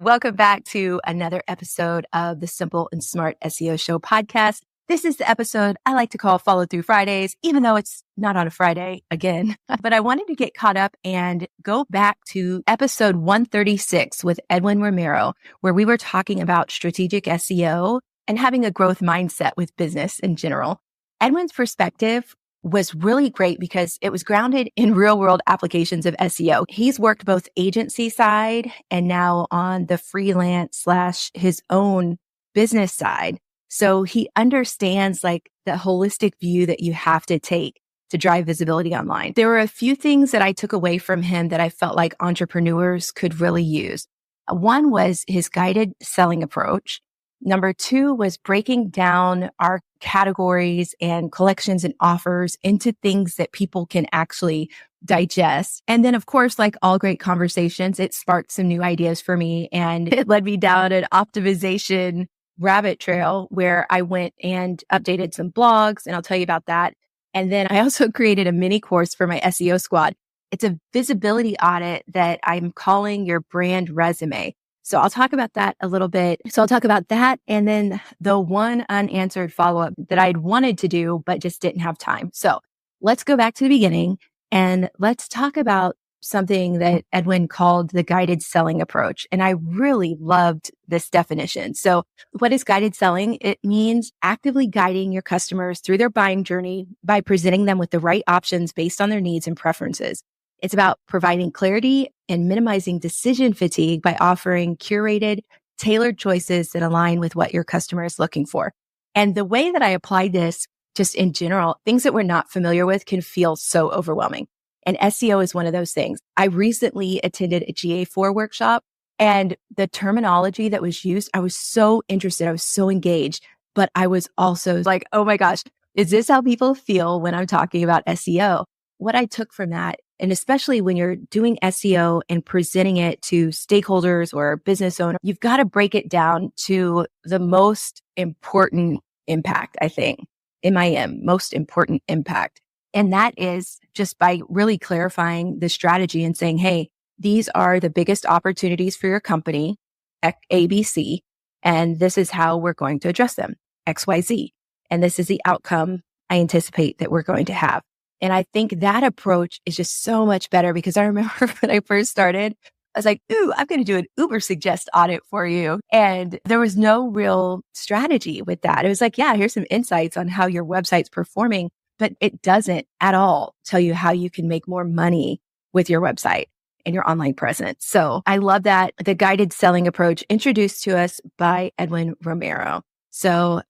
Welcome back to another episode of the Simple and Smart SEO Show podcast. This is the episode I like to call Follow Through Fridays, even though it's not on a Friday again. But I wanted to get caught up and go back to episode 136 with Edwin Romero, where we were talking about strategic SEO and having a growth mindset with business in general. Edwin's perspective was really great because it was grounded in real world applications of SEO. He's worked both agency side and now on the freelance / his own business side. So he understands like the holistic view that you have to take to drive visibility online. There were a few things that I took away from him that I felt like entrepreneurs could really use. One was his guided selling approach. Number two was breaking down our categories and collections and offers into things that people can actually digest. And then, of course, like all great conversations, it sparked some new ideas for me and it led me down an optimization rabbit trail where I went and updated some blogs, and I'll tell you about that. And then I also created a mini course for my SEO squad. It's a visibility audit that I'm calling your brand resume. So I'll talk about that a little bit. So I'll talk about that. And then the one unanswered follow-up that I'd wanted to do, but just didn't have time. So let's go back to the beginning and let's talk about something that Edwin called the guided selling approach. And I really loved this definition. So what is guided selling? It means actively guiding your customers through their buying journey by presenting them with the right options based on their needs and preferences. It's about providing clarity and minimizing decision fatigue by offering curated, tailored choices that align with what your customer is looking for. And the way that I applied this just in general, things that we're not familiar with can feel so overwhelming. And SEO is one of those things. I recently attended a GA4 workshop and the terminology that was used, I was so interested. I was so engaged, but I was also like, oh my gosh, is this how people feel when I'm talking about SEO? What I took from that, and especially when you're doing SEO and presenting it to stakeholders or business owners, you've got to break it down to the most important impact, I think, MIM, most important impact. And that is just by really clarifying the strategy and saying, hey, these are the biggest opportunities for your company, ABC, and this is how we're going to address them, XYZ. And this is the outcome I anticipate that we're going to have. And I think that approach is just so much better because I remember when I first started, I was like, ooh, I'm going to do an Uber suggest audit for you. And there was no real strategy with that. It was like, yeah, here's some insights on how your website's performing, but it doesn't at all tell you how you can make more money with your website and your online presence. So I love that. The guided selling approach introduced to us by Edwin Romero. So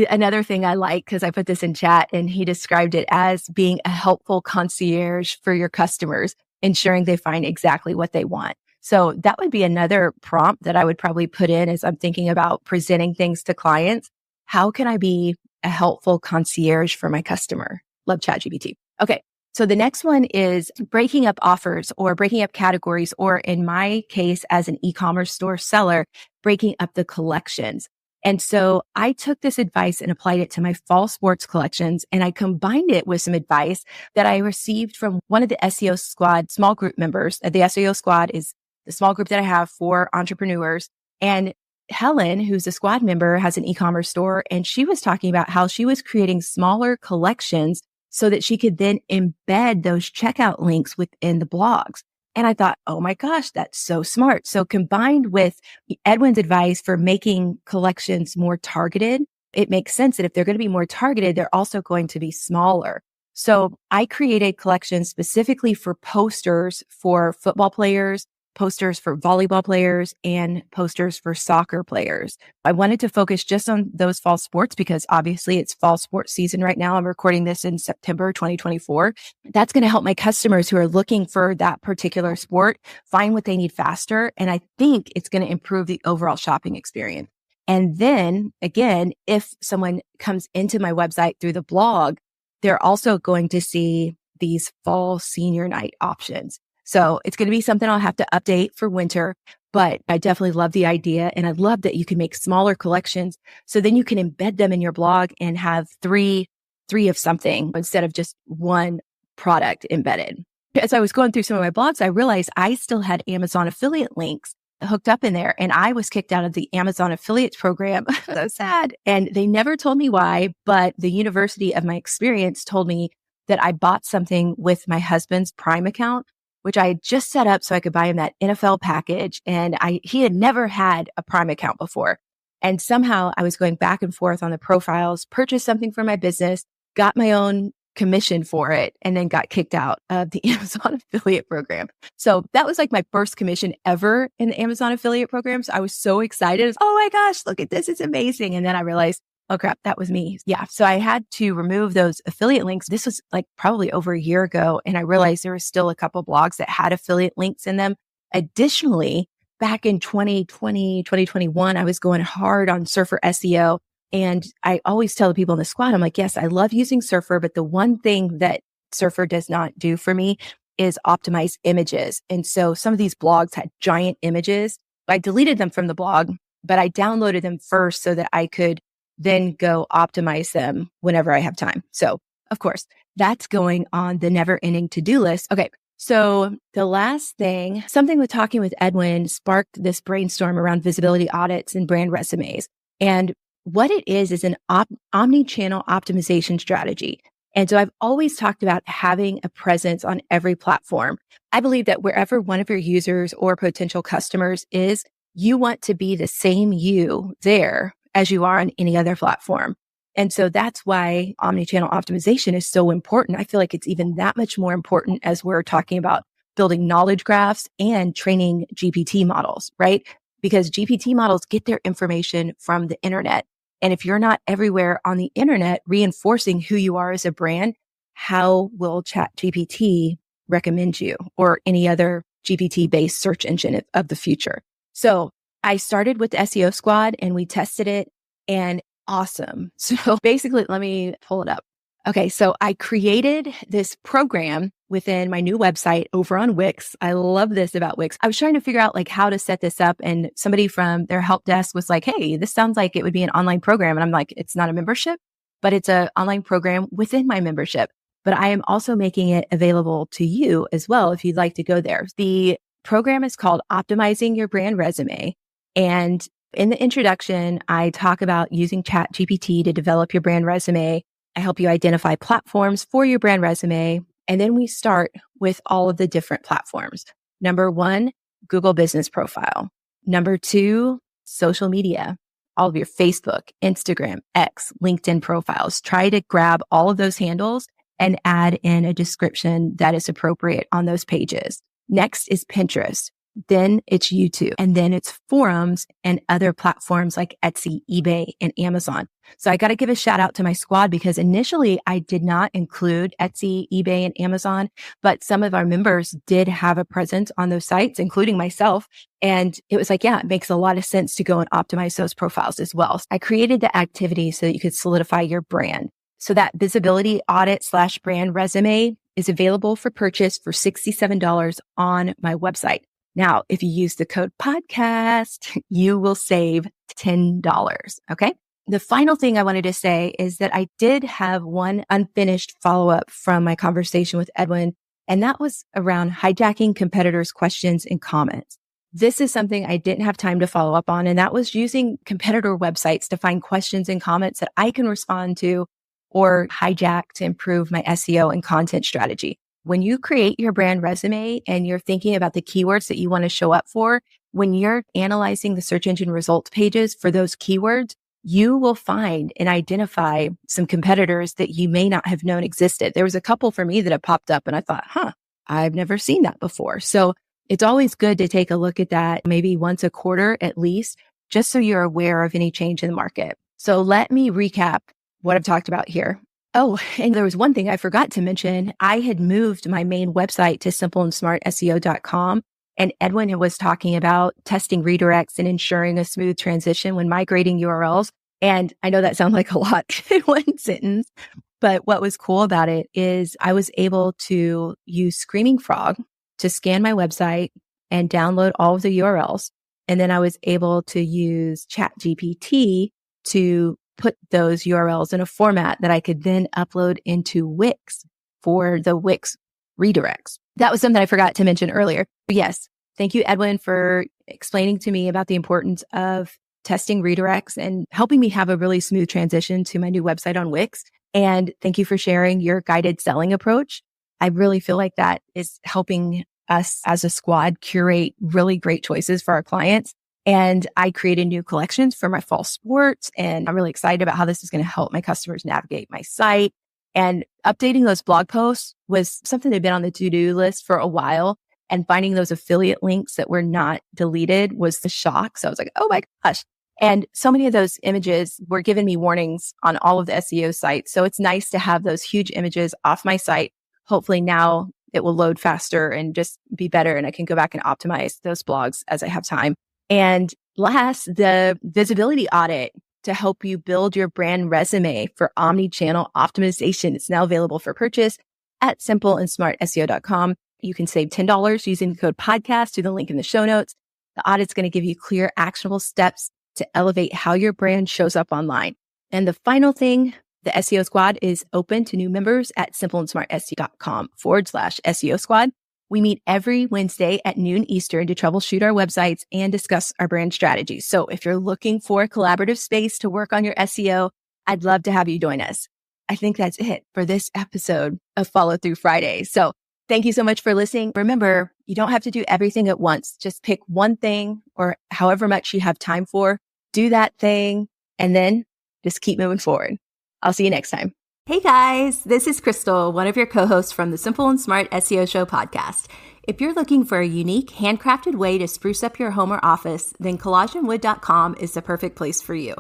another thing I like, because I put this in chat and he described it as being a helpful concierge for your customers, ensuring they find exactly what they want. So that would be another prompt that I would probably put in as I'm thinking about presenting things to clients. How can I be a helpful concierge for my customer? Love ChatGPT. Okay. So the next one is breaking up offers or breaking up categories, or in my case, as an e-commerce store seller, breaking up the collections. And so I took this advice and applied it to my fall sports collections. And I combined it with some advice that I received from one of the SEO squad small group members. The SEO squad is the small group that I have for entrepreneurs. And Helen, who's a squad member, has an e-commerce store. And she was talking about how she was creating smaller collections so that she could then embed those checkout links within the blogs. And I thought, oh my gosh, that's so smart. So combined with Edwin's advice for making collections more targeted, it makes sense that if they're going to be more targeted, they're also going to be smaller. So I created collections specifically for posters for football players, posters for volleyball players, and posters for soccer players. I wanted to focus just on those fall sports because obviously it's fall sports season right now. I'm recording this in September 2024. That's going to help my customers who are looking for that particular sport find what they need faster. And I think it's going to improve the overall shopping experience. And then again, if someone comes into my website through the blog, they're also going to see these fall senior night options. So it's going to be something I'll have to update for winter, but I definitely love the idea. And I love that you can make smaller collections. So then you can embed them in your blog and have three of something instead of just one product embedded. As I was going through some of my blogs, I realized I still had Amazon affiliate links hooked up in there and I was kicked out of the Amazon affiliates program. So sad. And they never told me why, but the university of my experience told me that I bought something with my husband's Prime account, which I had just set up so I could buy him that NFL package. And he had never had a Prime account before. And somehow I was going back and forth on the profiles, purchased something for my business, got my own commission for it, and then got kicked out of the Amazon affiliate program. So that was like my first commission ever in the Amazon affiliate programs. I was so excited. Oh my gosh, look at this. It's amazing. And then I realized, oh crap, that was me. Yeah. So I had to remove those affiliate links. This was like probably over a year ago. And I realized there was still a couple blogs that had affiliate links in them. Additionally, back in 2020, 2021, I was going hard on Surfer SEO. And I always tell the people in the squad, I'm like, yes, I love using Surfer, but the one thing that Surfer does not do for me is optimize images. And so some of these blogs had giant images. I deleted them from the blog, but I downloaded them first so that I could then go optimize them whenever I have time. So of course, that's going on the never ending to-do list. Okay. So the last thing, something with talking with Edwin sparked this brainstorm around visibility audits and brand resumes. And what it is an omni-channel optimization strategy. And so I've always talked about having a presence on every platform. I believe that wherever one of your users or potential customers is, you want to be the same you there as you are on any other platform. And so that's why omni-channel optimization is so important. I feel like it's even that much more important as we're talking about building knowledge graphs and training GPT models, right? Because GPT models get their information from the internet. And if you're not everywhere on the internet reinforcing who you are as a brand, how will ChatGPT recommend you or any other GPT-based search engine of the future? So I started with the SEO squad and we tested it and awesome. So basically, let me pull it up. Okay, so I created this program within my new website over on Wix. I love this about Wix. I was trying to figure out like how to set this up and somebody from their help desk was like, hey, this sounds like it would be an online program. And I'm like, it's not a membership, but it's an online program within my membership. But I am also making it available to you as well if you'd like to go there. The program is called Optimizing Your Brand Resume. And in the introduction, I talk about using ChatGPT to develop your brand resume. I help you identify platforms for your brand resume. And then we start with all of the different platforms. Number one, Google Business Profile. Number two, social media, all of your Facebook, Instagram, X, LinkedIn profiles. Try to grab all of those handles and add in a description that is appropriate on those pages. Next is Pinterest. Then it's YouTube, and then it's forums and other platforms like Etsy, eBay, and Amazon. So I got to give a shout out to my squad because initially I did not include Etsy, eBay, and Amazon, but some of our members did have a presence on those sites, including myself. And it was like, yeah, it makes a lot of sense to go and optimize those profiles as well. I created the activity so that you could solidify your brand. So that visibility audit / brand resume is available for purchase for $67 on my website. Now, if you use the code podcast, you will save $10. Okay. The final thing I wanted to say is that I did have one unfinished follow-up from my conversation with Edwin, and that was around hijacking competitors' questions and comments. This is something I didn't have time to follow up on, and that was using competitor websites to find questions and comments that I can respond to or hijack to improve my SEO and content strategy. When you create your brand resume and you're thinking about the keywords that you want to show up for, when you're analyzing the search engine results pages for those keywords, you will find and identify some competitors that you may not have known existed. There was a couple for me that have popped up and I thought, I've never seen that before. So it's always good to take a look at that maybe once a quarter at least, just so you're aware of any change in the market. So let me recap what I've talked about here. Oh, and there was one thing I forgot to mention. I had moved my main website to simpleandsmartseo.com, and Edwin was talking about testing redirects and ensuring a smooth transition when migrating URLs. And I know that sounds like a lot in one sentence, but what was cool about it is I was able to use Screaming Frog to scan my website and download all of the URLs. And then I was able to use ChatGPT to put those URLs in a format that I could then upload into Wix for the Wix redirects. That was something I forgot to mention earlier. But yes, thank you, Edwin, for explaining to me about the importance of testing redirects and helping me have a really smooth transition to my new website on Wix. And thank you for sharing your guided selling approach. I really feel like that is helping us as a squad curate really great choices for our clients. And I created new collections for my fall sports. And I'm really excited about how this is going to help my customers navigate my site. And updating those blog posts was something that had been on the to-do list for a while. And finding those affiliate links that were not deleted was the shock. So I was like, oh my gosh. And so many of those images were giving me warnings on all of the SEO sites. So it's nice to have those huge images off my site. Hopefully now it will load faster and just be better. And I can go back and optimize those blogs as I have time. And last, the visibility audit to help you build your brand resume for omni-channel optimization. It's now available for purchase at simpleandsmartseo.com. You can save $10 using the code podcast through the link in the show notes. The audit's going to give you clear, actionable steps to elevate how your brand shows up online. And the final thing, the SEO squad is open to new members at simpleandsmartseo.com/SEO squad. We meet every Wednesday at noon Eastern to troubleshoot our websites and discuss our brand strategies. So if you're looking for a collaborative space to work on your SEO, I'd love to have you join us. I think that's it for this episode of Follow Through Friday. So thank you so much for listening. Remember, you don't have to do everything at once. Just pick one thing or however much you have time for. Do that thing and then just keep moving forward. I'll see you next time. Hey guys, this is Crystal, one of your co-hosts from the Simple and Smart SEO Show podcast. If you're looking for a unique, handcrafted way to spruce up your home or office, then collagenwood.com is the perfect place for you.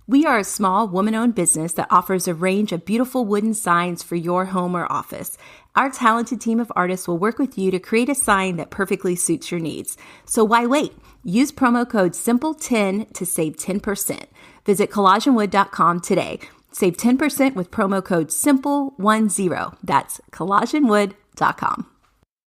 We are a small, woman-owned business that offers a range of beautiful wooden signs for your home or office. Our talented team of artists will work with you to create a sign that perfectly suits your needs. So why wait? Use promo code SIMPLE10 to save 10%. Visit collagenwood.com today. Save 10% with promo code SIMPLE10. That's collagenwood.com.